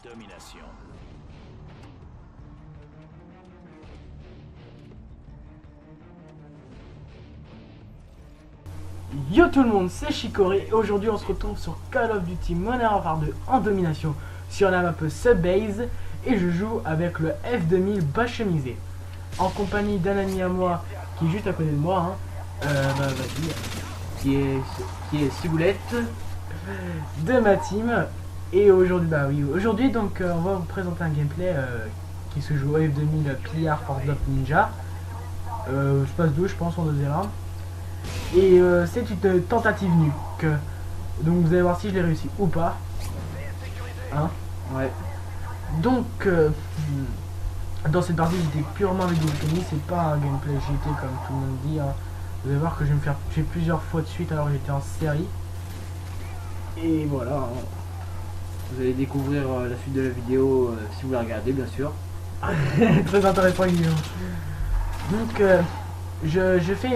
Domination. Yo tout le monde, c'est Chicoré et aujourd'hui on se retrouve sur Call of Duty Modern Warfare 2 en domination sur la map Subbase et je joue avec le F2000 bas chemisé en compagnie d'un ami à moi qui est juste à côté de moi, vas-y, qui est Ciboulette de ma team. Et aujourd'hui, aujourd'hui donc on va vous présenter un gameplay qui se joue au F2000 Pliard Force Up Ninja. Je passe 2 je pense en deuxième round. Et c'est une tentative nuque. Donc vous allez voir si je l'ai réussi ou pas. Hein? Ouais. Donc dans cette partie j'étais purement avec des tennis, c'est pas un gameplay GT comme tout le monde dit. Hein. Vous allez voir que je vais me faire tuer plusieurs fois de suite alors que j'étais en série. Et voilà. Hein. Vous allez découvrir la suite de la vidéo si vous la regardez bien sûr. Très intéressant évidemment. Donc j'essaie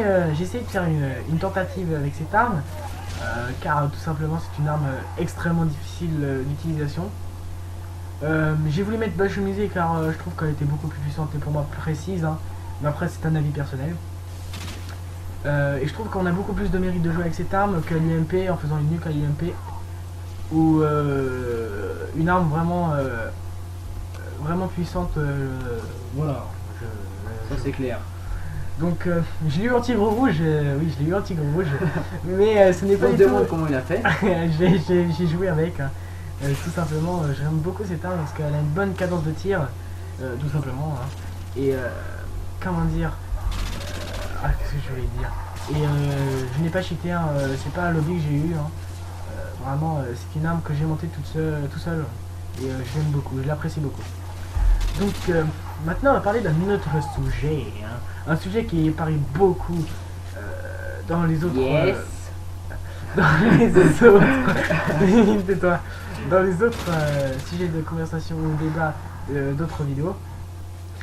de faire une tentative avec cette arme, car tout simplement c'est une arme extrêmement difficile d'utilisation. J'ai voulu mettre bas chemisé car je trouve qu'elle était beaucoup plus puissante et pour moi précise, hein. Mais après c'est un avis personnel. Et je trouve qu'on a beaucoup plus de mérite de jouer avec cette arme que l'UMP en faisant une nuque à l'UMP ou une arme vraiment puissante. Voilà. Ça c'est clair. Donc je l'ai eu en tigre rouge, oui je l'ai eu en tigre rouge, mais ce n'est pas du tout... comment il a fait. J'ai joué avec, hein. Tout simplement, j'aime beaucoup cette arme parce qu'elle a une bonne cadence de tir, tout simplement, hein. Et comment dire, qu'est-ce que je voulais dire, et je n'ai pas cheaté, hein. C'est pas un lobby que j'ai eu, hein. Vraiment c'est une arme que j'ai montée tout seul, et je l'aime beaucoup, je l'apprécie beaucoup. Donc maintenant on va parler d'un autre sujet, hein. Un sujet qui paraît beaucoup dans les autres... Yes. dans les autres... tais-toi. Dans les autres sujets de conversation ou débat d'autres vidéos.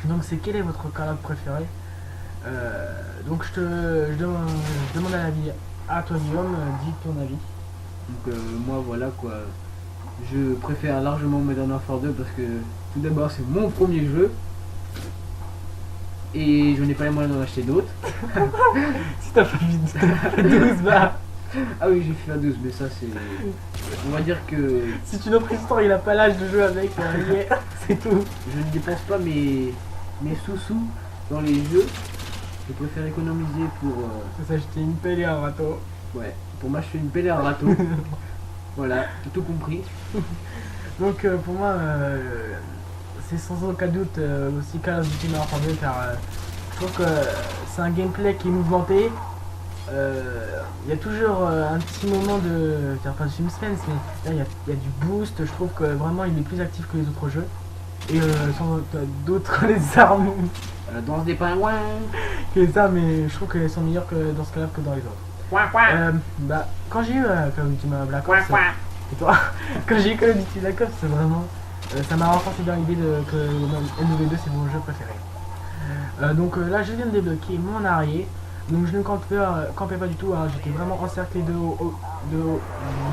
Donc c'est quel est votre collab préféré? Donc je demande un avis à toi Guillaume, dis ton avis. Donc moi voilà quoi, je préfère largement Modern Warfare 2 parce que tout d'abord c'est mon premier jeu et je n'ai pas les moyens d'en acheter d'autres. Si t'as fait 12 bah. Ah oui j'ai fait la 12 mais ça c'est... On va dire que... C'est une autre histoire, il a pas l'âge de jouer avec, c'est tout. Je ne dépense pas mes sous-sous dans les jeux. Je préfère économiser pour... s'acheter une pelle et un râteau. Ouais, pour m'acheter une pelle et un râteau. Voilà, tout compris. Donc pour moi, c'est sans aucun doute aussi Call of Duty Modern Warfare 2 car je trouve que c'est un gameplay qui est mouvementé. Il y a toujours un petit moment de... je dirais pas de suspense, mais là il y a du boost, je trouve que vraiment il est plus actif que les autres jeux. Et sans d'autres les armes... La danse des pingouins. que les armes, mais je trouve qu'elles sont meilleures que dans ce cas-là que dans les autres. Bah, quand j'ai eu Call of Duty Black Ops, et toi, quand j'ai eu Call of Duty Black Ops, c'est vraiment... ça m'a renforcé dans l'idée que MW2 c'est mon jeu préféré. Donc là je viens de débloquer mon arrière. Donc je ne campais pas du tout, hein. J'étais vraiment encerclé de haut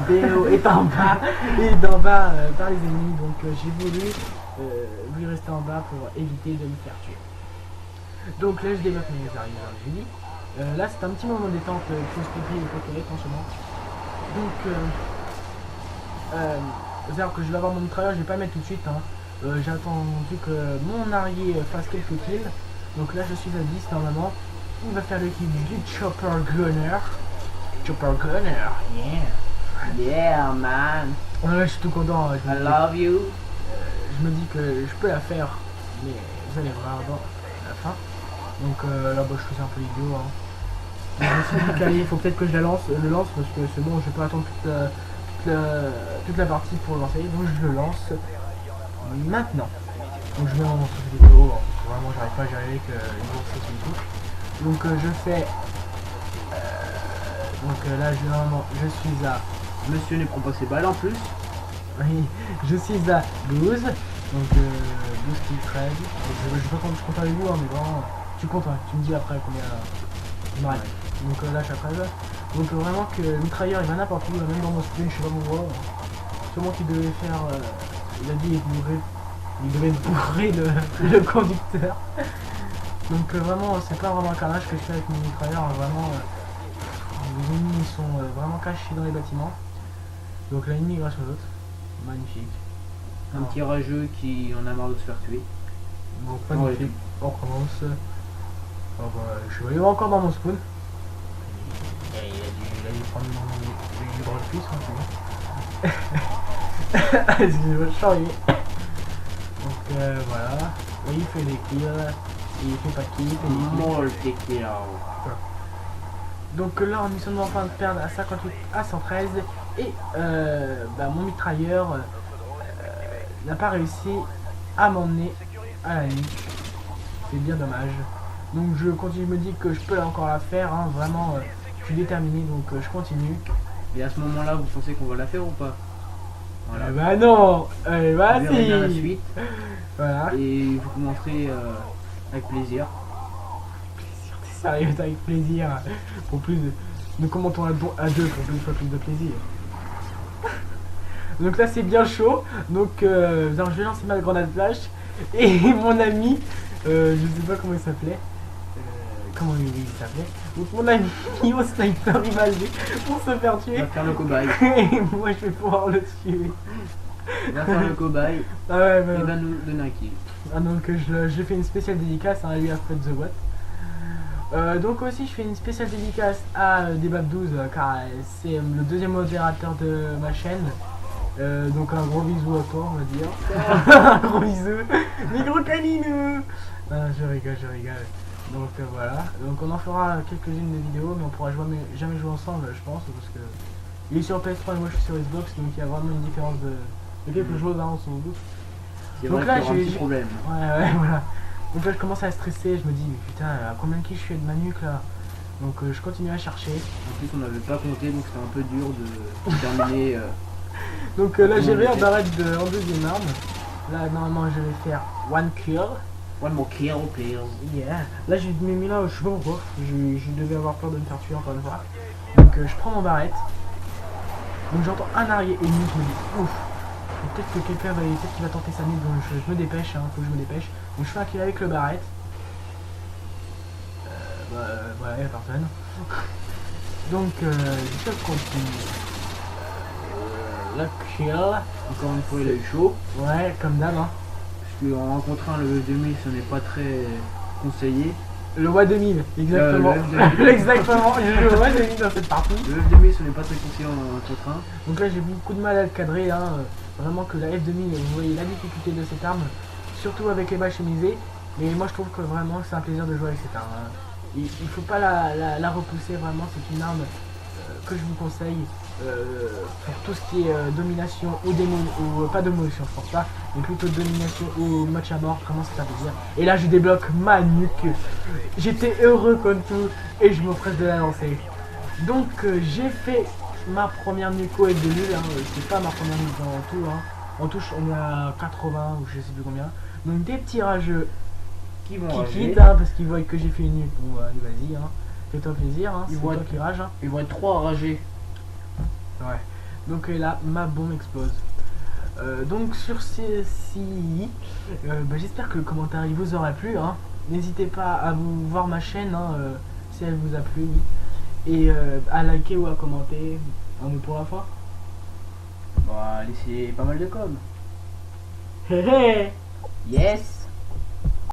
et d'en bas, par les ennemis. Donc j'ai voulu rester en bas pour éviter de me faire tuer. Donc là je débloque mes arrières, j'ai dit. Là c'est un petit moment de détente plus speedrun et préféré franchement. Donc c'est-à-dire que je vais avoir mon mitrailleur, je vais pas le mettre tout de suite, hein. J'attends que mon arrière fasse quelques kills. Donc là je suis à 10 normalement. On va faire l'équipe du Chopper Gunner. Chopper Gunner, yeah. Yeah man. Là je suis tout content. I love you. Je me dis que je peux la faire, mais vous allez voir dans la fin. Donc là bah, je faisais un peu l'idiot, hein. Je me suis dit qu'allez, il faut peut-être que je le lance parce que c'est bon, je vais pas attendre toute la partie pour le lancer. Donc je le lance maintenant. Donc je vais en lancer cette vidéo, hein, parce que vraiment j'arrive pas à gérer avec une grosse et tout. Donc je fais... donc là je suis à... Monsieur ne prend pas ses balles en plus. Oui, je suis à 12. Donc 12 kills 13. Je compte avec vous, hein, mais vraiment... Tu comptes, hein, tu me dis après combien... Bref. Donc là je suis à 13. Donc vraiment que le mitrailleur il va n'importe où, même dans mon stream, je sais pas pourquoi. Sûrement qu'il devait faire il a dit il devait bourrer le conducteur. Donc vraiment c'est pas vraiment un carnage que je fais avec mon mitrailleur, hein, vraiment les ennemis sont vraiment cachés dans les bâtiments. Donc là l'immigration aux autres, magnifique. Un petit rageux qui en a marre de se faire tuer. Donc magnifique, on commence. Oh, bah, je vais encore dans mon spawn. Et il a dû prendre mon libre de cuisse, excusez-moi, je suis arrivé. Donc voilà, oui, il fait des kills, il fait pas de kills, il fait des kills. Donc là nous sommes en train de perdre à 58 à 113 et mon mitrailleur n'a pas réussi à m'emmener à la nuque. C'est bien dommage. Donc je continue, je me dis que je peux encore la faire, hein, vraiment je suis déterminé, donc je continue. Et à ce moment-là, vous pensez qu'on va la faire ou pas? Voilà. Bah non, bah si. Si. La suite. Voilà. Et vous commencerez avec plaisir. T'es sérieux, avec plaisir. Pour plus de... Nous commentons à deux pour plus de plaisir. Donc là c'est bien chaud. Donc je vais lancer ma grenade flash. Et mon ami, je sais pas comment il s'appelait. Comment il s'appelait. Donc mon ami au sniper il m'a levé pour se faire tuer. Il va faire le cobaye. Et moi je vais pouvoir le tuer. Il va faire le cobaye. Ah ouais, il va nous donner un kill. Ah donc j'ai fait une spéciale dédicace à lui après The What. Donc aussi je fais une spéciale dédicace à Debab12 car c'est le deuxième modérateur de ma chaîne. Donc un gros bisou à toi on va dire. Un gros bisou. Les gros caninous. Je rigole. Donc voilà. Donc on en fera quelques-unes de vidéos mais on pourra jamais jouer ensemble je pense parce que il est sur PS3 et moi je suis sur Xbox donc il y a vraiment une différence de quelque chose hein, sans doute. Donc là j'ai un petit problème. Ouais voilà. Donc là je commence à stresser, je me dis mais putain à combien de kills je suis de ma nuque là. Donc je continue à chercher. En plus on n'avait pas compté donc c'était un peu dur de terminer. Donc là j'ai rien d'arrêt en deuxième arme. Là normalement je vais faire one kill. One more kill please. Yeah. Là j'ai mis là je sais pas pourquoi. Je devais avoir peur de me faire tuer encore une fois. Donc je prends mon barrette. Donc j'entends un arrière ennemi, je me dis ouf. Peut-être que quelqu'un va peut-être qu'il va tenter sa nuque, donc je me dépêche, hein, faut que je me dépêche. Donc je fais un kill avec le barrette. Voilà, il n'y a personne. Donc je continue. Le kill. Encore une fois il a eu chaud. Ouais, comme d'hab. Hein. Parce qu'en rencontrant le F2000 ce n'est pas très conseillé. Le WA2000, exactement. Exactement, je joue au WA2000 dans cette partie. Le F2000 ce n'est pas très conseillé en contre 1. Donc là j'ai beaucoup de mal à le cadrer, hein. Vraiment que la F2000, vous voyez la difficulté de cette arme, surtout avec les balles chemisées. Mais moi je trouve que vraiment c'est un plaisir de jouer avec cette arme. Hein. Il faut pas la repousser, vraiment c'est une arme que je vous conseille pour tout ce qui est domination ou pas démolition je pense pas, mais plutôt domination ou match à mort, vraiment c'est un plaisir. Et là je débloque ma nuque, j'étais heureux comme tout et je m'empresse de la lancer. Donc j'ai fait ma première nuque au F2000, hein. C'est pas ma première nuque en tout, hein. En touche on est à 80 ou je sais plus combien. Donc des petits rageux qui quittent hein, parce qu'ils voient que j'ai fait une nuque. Bon allez vas-y hein. Fais-toi plaisir, hein. C'est toi qui rage. Hein. Ils vont être 3 enragés. Ouais. Donc là, ma bombe explose. Donc sur ceci, j'espère que le commentaire il vous aura plu. Hein. N'hésitez pas à vous voir ma chaîne hein, si elle vous a plu. Et à liker ou à commenter. Un mot pour la fin. Bah laissez pas mal de com. Hé hé. Yes.